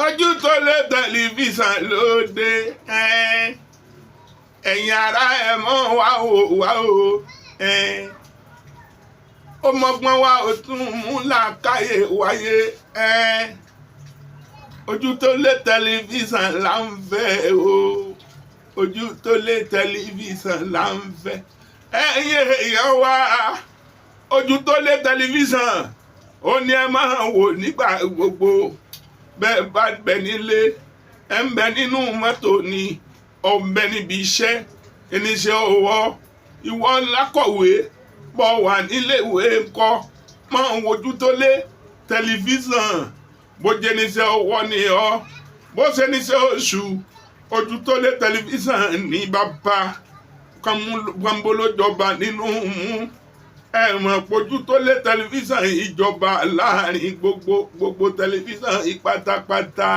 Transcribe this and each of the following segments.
ojú tó lé tẹlifíṣàn lóde ẹ̀yin ará ẹ̀ mọ́ wá o ó mọ́gbọ́n wá ó tún mú làákàyè wáyé ojú tó lé tẹlifíṣàn là ń fẹ́ o ojú tó lé tẹlifíṣàn là ń fẹ́ ẹ̀yin èèyàn wá ojú tó lé tẹlifíṣàn ó ní ẹ máa wò nígbà gbogbo bẹ́ẹ̀ bá bẹ nílé ẹ ń bẹ nínú mọ́tò ni ọ ń bẹ níbi iṣẹ́ oníṣẹ́ ọwọ́ ìwọ lákọ̀wé bọ́ wà níléèwé ńkọ́ máa ń wojú tó lé tẹlifíṣàn bó jẹ́ níṣẹ́ ọwọ́ ni ọ́ bó ṣe níṣẹ́ oṣù ojú tó lé tẹlifíṣàn ní bàbá kàmbólójọba nínú mú ẹ̀wọ̀n pojú tó lé tẹlifíṣàn ìjọba láàrin gbogbo tẹlifíṣàn ìpátápátá.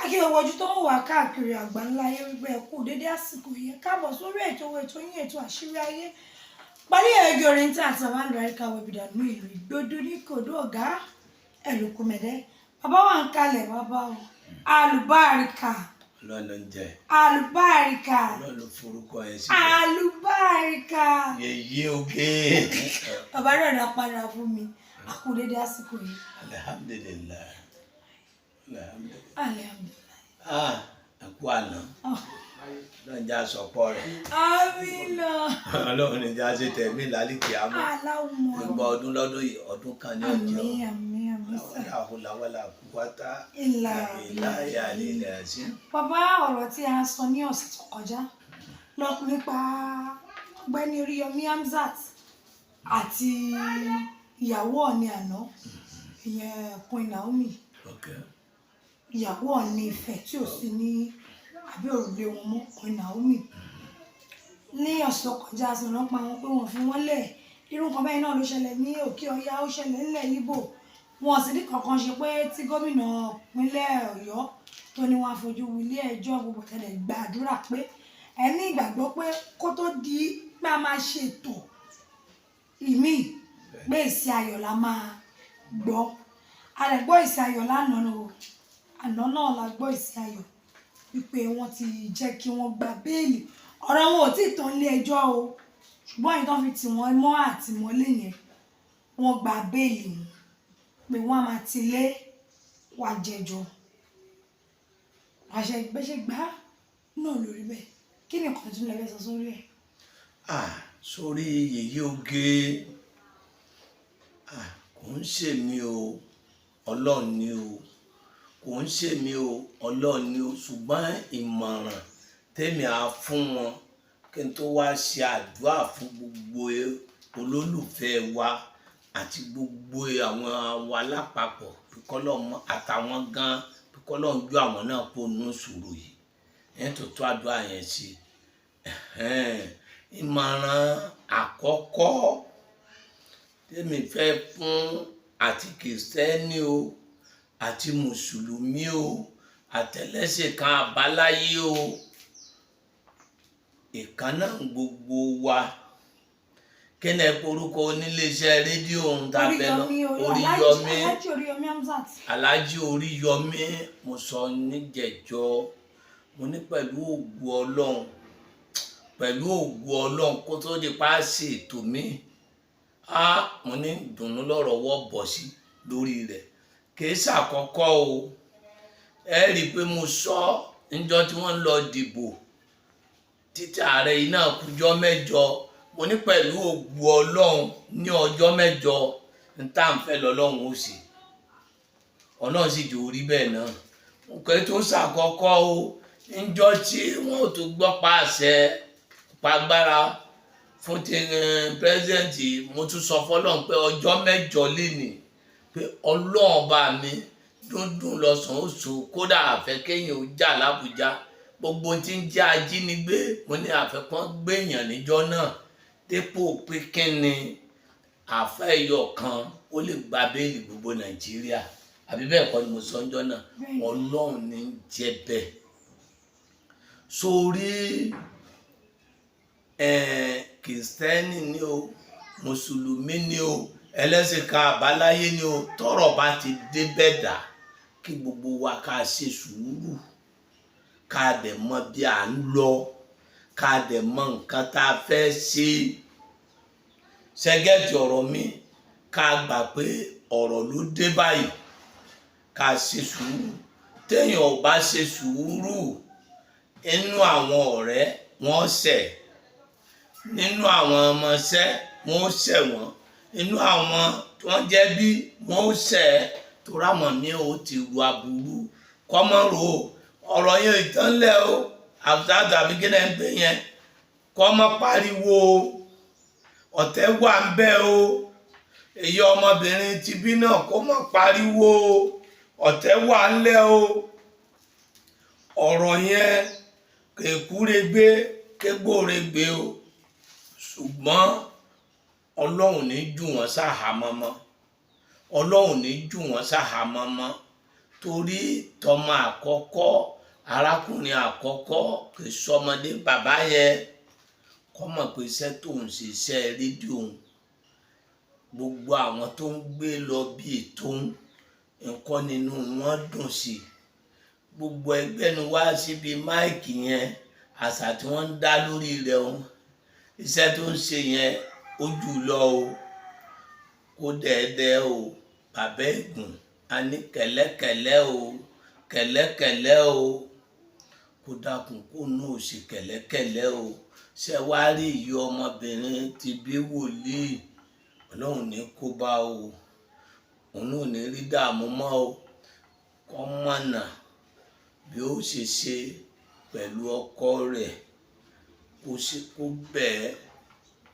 akíyèwò ojú tó ń wà káàkiri àgbáńlá ayé wípé ẹ kú dédé àsìkò yẹn káàbọ̀ sórí ètò yín ètò àṣírí ayé parí ẹgbẹ́ orin tí àtàwọn àlùbáríkà wẹ̀bìdànù ìlú ìgbódò ní kòdó ọ̀gá ẹ̀lùkùmẹ̀dẹ́ bàbá wà ń kalẹ̀ bàbá o àlùbáríkà lọ́nà jẹ́ àlùbáríkà lọ́nà forúkọ ẹ̀ sí àlùbáríkà yèyé oge bàbá rẹ̀ rà padà fún mi a kú dédé àsìkò yìí. alihamdulilayi alihamdulilayi. ẹkú àná lọ́njà sọ̀pọ̀ rẹ̀ amina. ọlọ́run ní já sí tẹ̀mí lálìkì àmọ́ aláwọ̀ gbogbo ọdún lọ́dún yìí ọdún kan ní ọjọ́ àmín sà. láhùláwàlà kúwátá ìlà ìláyà nílẹ̀ sí. bàbá ọ̀rọ̀ tí a sọ ní ọ̀sẹ̀ tó kọjá lọ nípa ọ̀gbẹ́ni Oríyọmí Hamzat àti ìyàwó Ọọ̀ni àná ìyẹn Queen Naomi ìyàwó Ọọ̀ni Ifẹ̀ tí ò sí ní àbí òrùlé wọn mọ́ Queen Naomi ní ọ̀sẹ̀ tó kọjá sọ lọ́pàá wọn pé wọ́n fi wọ́n lẹ̀ irú nǹkan bẹ́ẹ̀ náà ló ṣẹlẹ̀ ní Òkè Ọya ó ṣẹlẹ̀ nílẹ̀ Ìgbò wọn sì ní kankan ṣe pé tí gómìnà ìpínlẹ̀ Ọ̀yọ́ tó ní wọn afojú ilé ẹjọ́ gbogbo tẹ́lẹ̀ gbàdúrà pé ẹ ní ìgbàgbọ́ pé kó tó di pé a máa ṣètò ìmíì pé èsì ayọ̀ la máa gbọ́ a lè gbọ́ èsì ayọ̀ lánàá àná náà la gbọ́ èsì ayọ̀ wípé wọ́n ti jẹ́ kí wọ́n gba béèlì ọ̀rọ̀ wọn ò tí ì tán ilé ẹjọ́ o ṣùgbọ́n ìtàn fi tì wọ́n mọ́ àtìmọ́lé yẹn wọ́n gba béèlì wọn pé wọ́n á máa ti lé wá jẹjọ́ àṣẹ ìgbésẹ̀ gbá náà lórí bẹ́ẹ̀ kí ni nǹkan tún lè fẹ́ sọ sórí ẹ̀. sórí yèyé oge kò ń ṣèmi o ọlọ́run ni o kò ń ṣèmi o ọlọ́run ni o ṣùgbọ́n ìmọ̀ràn tèmi á fún wọn kí n tó wá ṣe àdúrà fún gbogbo olólùfẹ́ wa àti gbogbo àwọn alápapọ̀ píkọ́lọ́mọ àtàwọn gan píkọ́lọ́mọ ju àwọn náà kó nù sùúrù yìí ẹ̀ tó tó àdúrà yẹn sí ìmọ̀ràn àkọ́kọ́ tèmi fẹ́ fún àti kìrìsìtẹ́nì o àti mùsùlùmí o àtẹlẹ́sìn kan àbáláyé o ìkànnà gbogbo wa kíni orúkọ oníléeṣẹ́ rédíò ohun tá a fẹ́ lọ Oríyọmí Alhaji Oríyọmí mo sọ níjẹ̀jọ́ mo ní pẹ̀lú ògùn Ọlọ́run kó tó di pa ṣe ètò mi mo ní ìdùnnú lọ́rọ̀ wọ́ bọ̀ sí lórí rẹ̀ kìí ṣàkọ́kọ́ o ẹ rí i pé mo sọ níjọ́ tí wọ́n lọ dìbò títí ààrẹ yìí náà kújọ́ mẹ́jọ mo ní pẹ̀lú ògùn Ọlọ́run ní ọjọ́ mẹ́jọ ní tá à ń fẹ́ lọ́lọ́run ó sì Ọlọ́run sì jò rí bẹ́ẹ̀ náà nǹkan tó ṣàkọ́kọ́ o níjọ́ tí wọ́n ò tó gbọ́ pàṣẹ pàgbára fún ti pírẹsidẹ́ǹtì mo tún sọ fọ́lọ́run pé ọjọ́ mẹ́jọ lénìí pé Ọlọ́run bá mi dúndùn lọ́sàn-án oṣù kódà àfẹ́ kéèyàn ó jà l'Ábùjá gbogbo tí ń jẹ́ ajínigbé mo ní àfẹ́kàn gbéyàn níjọ́ náà dépò pé kíni àfẹ́yọ̀ kan ó lè gba béèlì gbogbo Nàìjíríà àbí bẹ́ẹ̀ kọ́ ni mo sọ níjọ́ náà Ọlọ́run ní jẹ́ bẹ́ẹ̀ sórí kìrìsìtẹ́nì ni o mùsùlùmí ni o ẹlẹ́sìn kan àbáláyé ni o tọ́rọ̀ bá ti dé bẹ́ẹ̀ dà kí gbogbo wa ká ṣe sùúrù, ká dẹ̀ mọ bí à ń lọ, ká dẹ̀ mọ nǹkan tá a fẹ́ ṣe. Ṣẹ́gẹ́tì ọ̀rọ̀ mi, ká gbà pé ọ̀rọ̀ ló dé báyìí, ká ṣe sùúrù. Téèyàn ò bá ṣe sùúrù, inú àwọn ọ̀rẹ́ wọ́n ṣẹ̀, nínú àwọn ọmọọṣẹ́ wọ́n ṣẹ̀ wọ́n, inú àwọn tí wọ́n jẹ́ bí wọ́n ṣẹ̀, torí àwọn mi ò ti ru aburú kọ́mọ́rò ọ̀rọ̀ yẹn ìtànlẹ̀ o àbúrò tàbí kí lẹ́ ń pè yẹn kọ́mọ́ pariwo ọ̀tẹ̀ wà ń bẹ o. èyí ọmọbìnrin ti bí náà kọ́mọ́ pariwo ọ̀tẹ̀ wà ńlẹ̀ o. ọ̀rọ̀ yẹn kèkúrégbé kégbòrégbé o, ṣùgbọ́n ọlọ́run ní jù wọ́n sáhàámọ́ mọ́, ọlọ́run ní jù wọ́n sáhàámọ́ mọ́, torí tọmọ àkọ́kọ́ arákùnrin àkọ́kọ́ kì í sọmọdé bàbá yẹn kọ́ mọ̀ pé iṣẹ́ tó ń ṣiṣẹ́ rédíò gbogbo àwọn tó ń gbé lọ bí ètò nǹkan nínú wọn dùn sí, gbogbo ẹgbẹ́ ni wá síbi máìkì yẹn àṣà tí wọ́n ń dá lórí rẹ̀ o, iṣẹ́ tó ń ṣe yẹn ó jù lọ o, kó dẹ́ẹ́dẹ́ o, bàbá ẹ̀gùn a ní kẹ̀lẹ́kẹ̀lẹ́ o, kẹ̀lẹ́kẹ̀lẹ́ o, kó dákun kó nù ó ṣe kẹ̀lẹ́kẹ̀lẹ́ o. Ṣé wàá rí ìyá ọmọbìnrin ti bí wòlíì, ọlọ́run ní kó bá o, òun náà ní rí dààmú mọ́ o, kọ́ mọ̀nà bí ó ṣe ṣe pẹ̀lú ọkọ rẹ̀, kó bẹ́ẹ̀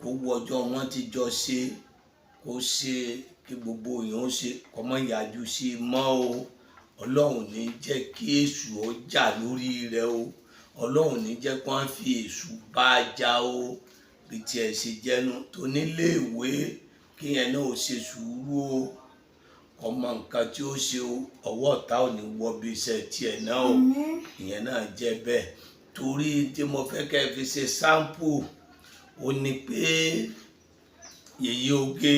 kó wọjọ́ wọn ti jọ ṣe, kó ṣe kí gbogbo èèyàn ó ṣe, kó má yájú sí i mọ́ o. ọlọ́run ní jẹ́ kí èṣù ó jà lórí rẹ̀ o, ọlọ́run ní jẹ́ kí wọ́n fi èṣù bá a jà o. bí tiẹ̀ ṣe jẹ́nu tó nílé ìwé kí yẹn náà ó ṣe sùúrù o, ọmọ nǹkan tí ó ṣe o, ọwọ́ ọ̀tá ò ní wọ bí iṣẹ́ tiẹ̀ náà o. ìyẹn náà jẹ́ bẹ́ẹ̀, torí tí mo fẹ́ kẹ́ fi ṣe sáǹpù ó ní pé Yèyé Oge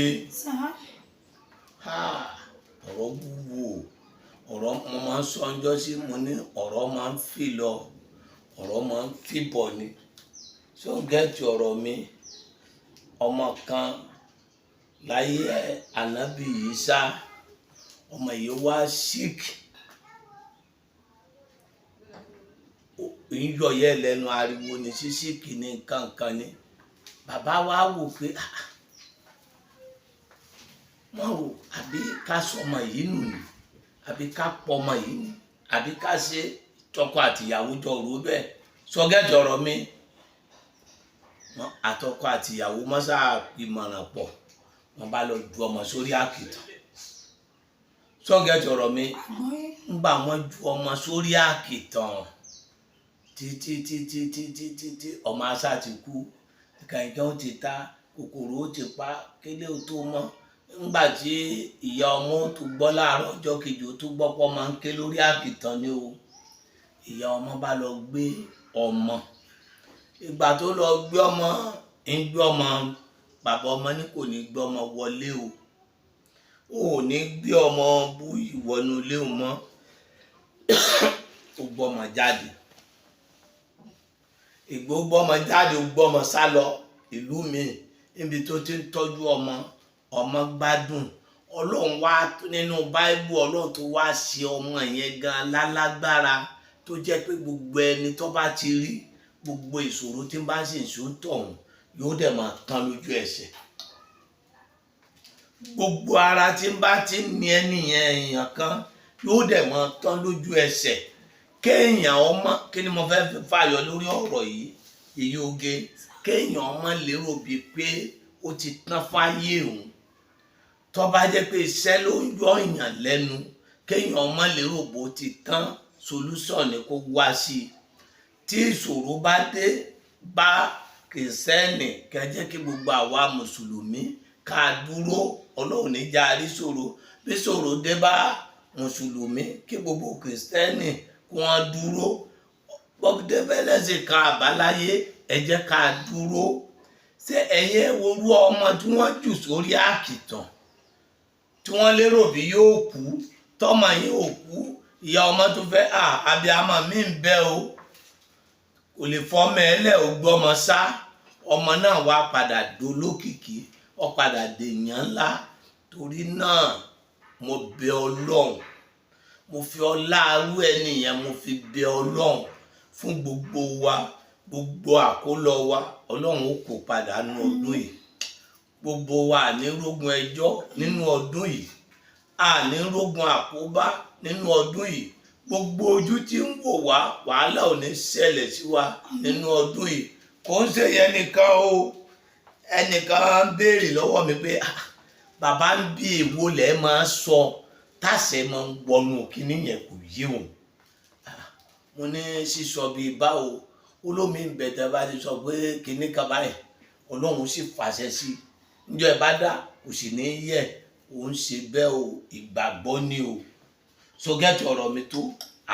ọ̀rọ̀ wúwo, ọ̀rọ̀ mo máa ń sọ ọjọ́ sí, mo ní ọ̀rọ̀ máa ń fì lọ, ọ̀rọ̀ máa ń fì bọ̀ ni. so gẹ́ẹ̀tì ọ̀rọ̀ mi, ọmọ kan láyé ànábì Ìsá, ọmọ yìí wá sick, ìyọ̀yẹ́ lẹ́nu ariwo ní sísíkì ní nǹkan ni. bàbá wa wò pé wọ́n wò àbí ká sọmọ yìí nù ni, àbí ká pọmọ yìí ni, àbí ká ṣe tọkọ àtìyàwó jọ rò bẹ́ẹ̀. sọgẹ́tì ọ̀rọ̀ mi, àtọkọ àtìyàwó mọ́sá ìmọ̀ràn pọ̀, wọ́n bá lọ ju ọmọ sórí àkìtàn. sọgẹ́tì ọ̀rọ̀ mi, ńgbà wọ́n ju ọmọ sórí àkìtàn títí ọmọ asá ti kú, kẹ̀kẹ́ ó ti ta, kòkòrò ó ti pa, kélé ó tó mọ́. ńgbà tí ìyá ọmọ tó gbọ́ láàárọ̀ ọjọ́ kejì ó tó gbọ́ pọ́ máa ń ké lórí àkìtàn ni o. ìyá ọmọ bá lọ gbé ọmọ, ìgbà tó lọ gbé ọmọ ń gbé ọmọ, bàbá ọmọ ní kò ní gbé ọmọ wọlé o, ò ní gbé ọmọ bú ìwọnú ilé o mọ́, ó gbọ́ ọmọ jáde. ìgbó gbọ́ ọmọ jáde, ó gbọ́ ọmọ sá lọ ìlú mi níbi tó ti ń tọ́jú ọmọ, ọmọ gbádùn. ọlọ́run wá nínú báíbù, ọlọ́run tó wá ṣe ọmọ yẹn gan lálágbára, tó jẹ́ pé gbogbo ẹni tó bá ti rí gbogbo ìṣòro tí ń bá sì ń ṣó ń tọ̀hún yóò dẹ̀ máa tán lójú ẹsẹ̀. gbogbo ara tí ń bá ti ní ẹnìyẹn èèyàn kan yóò dẹ̀ máa tán lójú ẹsẹ̀. kéèyàn ọmọ, kí ni mo fẹ́ fi fàyọ lórí ọ̀rọ̀ yìí Yèyé Oge, kéèyàn ọmọ lérò bíi pé ó ti tán fáyé òun, tó bá jẹ́ pé iṣẹ́ ló ń yọ èèyàn lẹ́nu, kéèyàn ọmọ lérò bó ti tán, solution ni kó wá sí i. tí ìṣòro bá dé bá kìrìsìtẹ́nì, kẹ́ jẹ́ kí gbogbo àwa mùsùlùmí ká dúró, ọlọ́run ní já rí ṣòro. bí ṣòro dé bá mùsùlùmí, kí gbogbo kìrìsìtẹ́nì kí wọ́n dúró. gbọ́dọ̀ bẹ́lẹ̀ ṣe ká àbáláyé, ẹ jẹ́ ká dúró. ṣé ẹ̀yẹ orú ọmọ tí wọ́n jù sórí àkìtàn tí wọ́n lérò bí yóò kú, tọ́mọ yín ò kú ìyá ọmọ tó fẹ́ abiyamọ mi ń bẹ o kò lè fọmọ ẹlẹ́ ò gbọ́mọ sá ọmọ náà wá padà dolókìkí ó padà dèèyàn ńlá torí náà mo bẹ Ọlọ́run mo fi ọlá arú ẹni yẹn mo fi bẹ Ọlọ́run fún gbogbo wa gbogbo àkólọ wa Ọlọ́run ó kó padà nínú ọdún yìí gbogbo wa ní rógun ẹjọ́ nínú ọdún yìí ní rógun àkóbá nínú ọdún yìí gbogbo ojú tí ń wò wá wàhálà ò ní ṣẹlẹ̀ sí wa nínú ọdún yìí kò ń ṣe yẹn nìkan o ẹnìkan béèrè lọ́wọ́ mi pé bàbá ń bí èwo lẹ̀ máa sọ táṣẹ máa ń wọnú kíní yẹn kò yé òun mo ní sísọ bíi báwo olómi ń bẹ̀tẹ̀ bá ti sọ pé kíní kan báyìí Ọlọ́run sì fàṣẹ sí níjọ́ ẹ bá dá kò sì ní yẹ òun ṣe bẹ́ẹ̀ o ìgbàgbọ́ ni o sọgẹ́tì ọ̀rọ̀ mi tó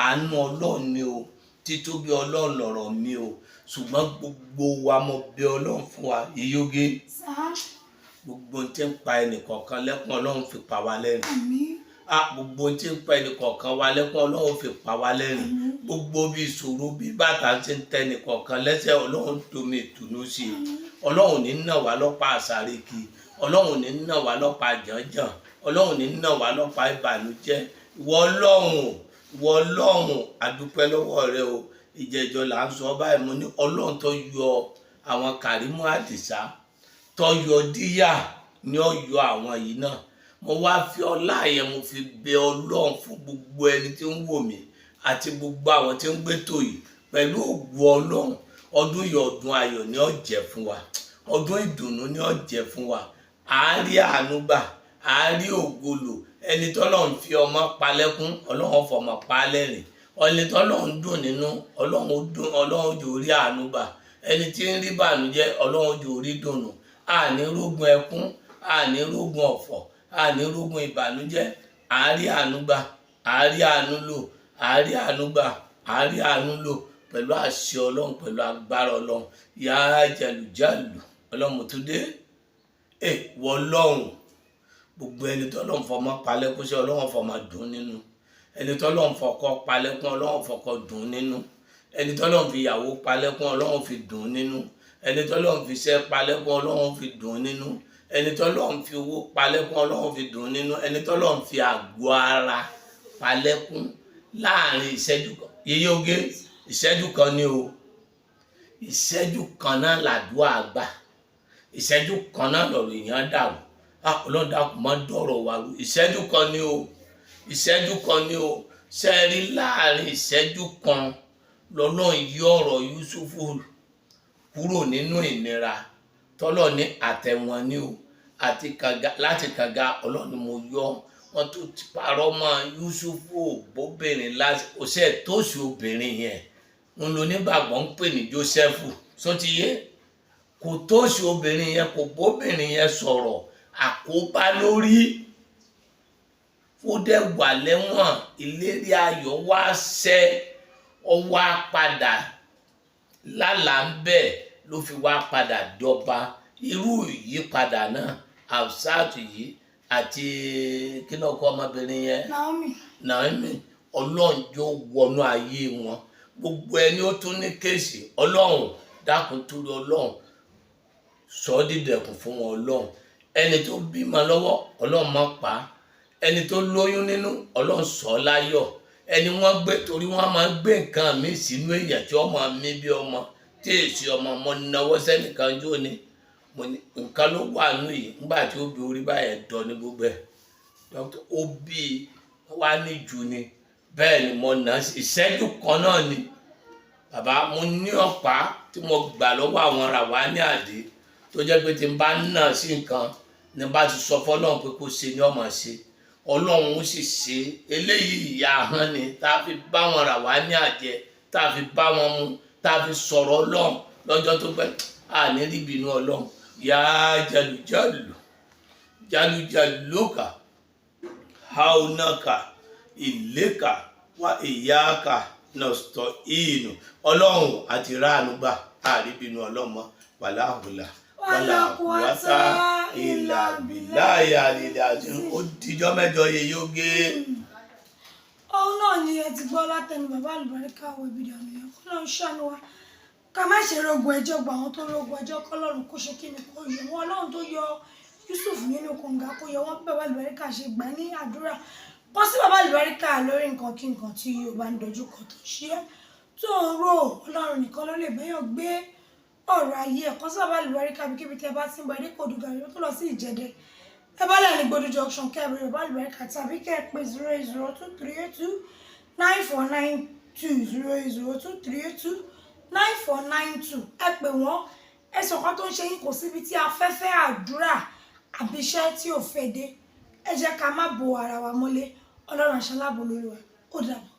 àánú Ọlọ́run ni o títóbi Ọlọ́run lọ̀rọ̀ mi o ṣùgbọ́n gbogbo wa mo bẹ Ọlọ́run fún wa Ìyóge gbogbo tí ń pa ẹnìkọ̀ọ̀kan lẹ́kún Ọlọ́run fi pa wá lẹ́rìn gbogbo tí ń pa ẹnìkọ̀ọ̀kan wá lẹ́kún Ọlọ́run fi pa wá lẹ́rìn gbogbo bí ìṣòro bí bàtà ti ń tẹ ẹnìkọ̀ọ̀kan lẹ́sẹ̀ Ọlọ́run domi ìtùnú sí i Ọlọ́run ní nà wá lọ́pàá àsáré-kí Ọlọ́run ní nà wá lọ́pàá jànjàn Ọlọ́run ní nà wá lọ́pàá ìbànújẹ́ ìwọ Ọlọ́run àdúpẹ́ lọ́wọ́ rẹ o ìjẹjọ là ń sọ báyìí mo ní Ọlọ́run tó yọ àwọn Kàrímù Àdìsá tó yọ díyà ní ọyọ àwọn yìí náà mo wá fi ọlá yẹn mo fi bẹ Ọlọ́run fún gbogbo ẹni tí ń wò mí àti gbogbo àwọn tí ń gbétò yìí pẹ̀lú ògo Ọlọ́run ọdún yìí ọdún ayọ̀ ni ó jẹ́ fún wa ọdún ìdùnnú ni ó jẹ́ fún wa àárí àánú gbà àárí ògolo ẹni tọ́lọ́run fi ọmọ palẹ́kún Ọlọ́run fọmọ palẹ́rìn ẹni tọ́lọ́run dùn nínú Ọlọ́run jò rí àánú gbà ẹni tí ń rí bànújẹ́ Ọlọ́run jò rí dùnnú àní rógun ẹkún àní rógun ọ̀fọ̀ àní rógun ìbànújẹ́ àárí àánú gbà àárí àánú lò àárí àánú gbà àárí àánú lò pẹ̀lú àṣẹ Ọlọ́run pẹ̀lú agbára Ọlọ́run yá jàlùjàlù Ọlọ́run tó dé wọ Ọlọ́run gbogbo ẹni tó Ọlọ́run fọmọ palẹ́kún sí Ọlọ́run fọmọ dùn nínú ẹni tó Ọlọ́run fọkọ palẹ́kún Ọlọ́run fọkọ dùn nínú ẹni tó Ọlọ́run fi ìyàwó palẹ́kún Ọlọ́run fi dùn nínú ẹni tó Ọlọ́run fi iṣẹ́ palẹ́kún Ọlọ́run fi dùn nínú ẹni tó Ọlọ́run fi owó palẹ́kún Ọlọ́run fi dùn nínú ẹni tó Ọlọ́run fi àgọ́ ara palẹ́kún láàrin ìṣẹ́jú kan Ìyóge ìṣẹ́jú kan ni o ìṣẹ́jú kan náà làdúrà gbà ìṣẹ́jú kan náà lọ̀rọ̀ èèyàn dàrú Ọlọ́run dákun má dọ̀rọ̀ wa rú ìṣẹ́jú kan ni o ìṣẹ́jú kan ni o ṣẹ́ẹ̀rí láàrin ìṣẹ́jú kan lọ́nà yí ọ̀rọ̀ Yúsúfù kúrò nínú ìnira tọ́lọ̀ ní àtẹ̀wọ̀n ni o àti kànga láti kànga Ọlọ́run ni mo yọ wọn tó ti parọ́ mọ́ Yúsúfù bóbìnrin láti ọ̀sẹ̀ tóṣù obìnrin yẹn ń lo nígbàgbọ́ ń pè ní Jósẹ́fù sótìyé kò tóṣù obìnrin yẹn kò bóbìnrin yẹn sọ̀rọ̀ àkóbá lórí ó dẹ̀ wà lẹ́wọ̀n ìlérí ayọ̀ wá ṣẹ ọ wá padà lálàá ń bẹ̀ ló fi wá padà dọba irú ìyípadà náà Hafsatu yìí àti kí náà kọ́ ọmọbìnrin yẹn Naomi Ọlọ́run yóò wọnú ayé wọn gbogbo ẹni ó tún ní kéèsì Ọlọ́run dákun torí Ọlọ́run sọ ọ́ dídẹ̀kùn fún wọn Ọlọ́run ẹni tó bímọ lọ́wọ́ Ọlọ́run má pa á ẹni tó lóyún nínú Ọlọ́run sọ ọ́ láyọ̀ ẹni wọ́n gbé torí wọ́n máa gbé nǹkan mi sínú èèyàn tí ọmọ mi bí ọmọ tí èsì ọmọ mo náwó sẹ́nìkan jó ni mo ní nǹkan ló wà nù yìí nígbà tí ó bí orí báyẹn dọ̀ ní gbogbo ẹ̀ dókítà ó bí wá ní jù ni bẹ́ẹ̀ ni mo nà ìṣẹ́jú kan náà ni bàbá mo ní ọ̀pá tí mo gbà lọ́wọ́ àwọn Ràwání Àdé tó jẹ́ pé tí n bá nà sí nǹkan ní bá ti sọ fọ́lọ́run pé kó ṣe ni ọmọ ṣe Ọlọ́run ó sì ṣe eléyìí ìyá hàn ni tá a fi bá wọn Ràwání Àjẹ tá a fi bá wọn mu tá a fi sọ̀rọ̀ Ọlọ́run lọ́jọ́ tó pẹ́ àní rí ìbínú Ọlọ́run yá jàlùjàlùkà haunaka ìlékà wá ìyáàkà nọ̀stọ̀ ìnù Ọlọ́run àti ráàánú gbà àríbínú ọlọ́mọ wàláhùlà wàláhùwátá ìlà bìláyà lílẹ̀ àti ó dijọ́ mẹ́jọ Ìyóge òun náà ni ẹ ti gbọ́ látẹnu bàbá àlùbáríkà wo ibi ìdààmú yẹn kọ́ lọ́run ṣàánú wa ká má ṣe rogun ẹjọ́ gba àwọn tó rogun ẹjọ́ kọ́ lọ́run kó ṣe kí ni kó yọ wọn ọlọ́run tó yọ Yusuf nínú kànga kó yọ wọn bí bàbá àlùbáríkà ṣe gbà ní àdúrà kọ́ sí bàbá àlùbáríkà lórí nǹkan kí nǹkan tí o bá ń dojú kọ tó ṣe é tó ń rò ọlọ́run nìkan ló lè bẹ́yàn gbé ọ̀rọ̀ ayé ẹ̀kọ́ sí bàbá àlùbáríkà bí kíbi tẹ́ bá ti ń bọ̀ ẹ̀dẹ́ kò dùgà yóò tó lọ sí Ìjẹ̀dẹ̀ ẹ bá lẹ́ni Gbódú junction kẹ́ẹ̀bẹ̀rẹ̀ bàbá àlùbáríkà tàbí kẹ́ẹ̀ pé 08023829492 08023829492 ẹ pè wọ́n ẹ sọ̀kan tó ń ṣe yín kò síbi tí afẹ́fẹ́ àdúrà àbí iṣẹ́ tí ò fẹ́ dé ẹ jẹ́ ká má bo ara wa mọ́lé ọlọ́run aṣáláàbò lórí wa ó dàbọ̀.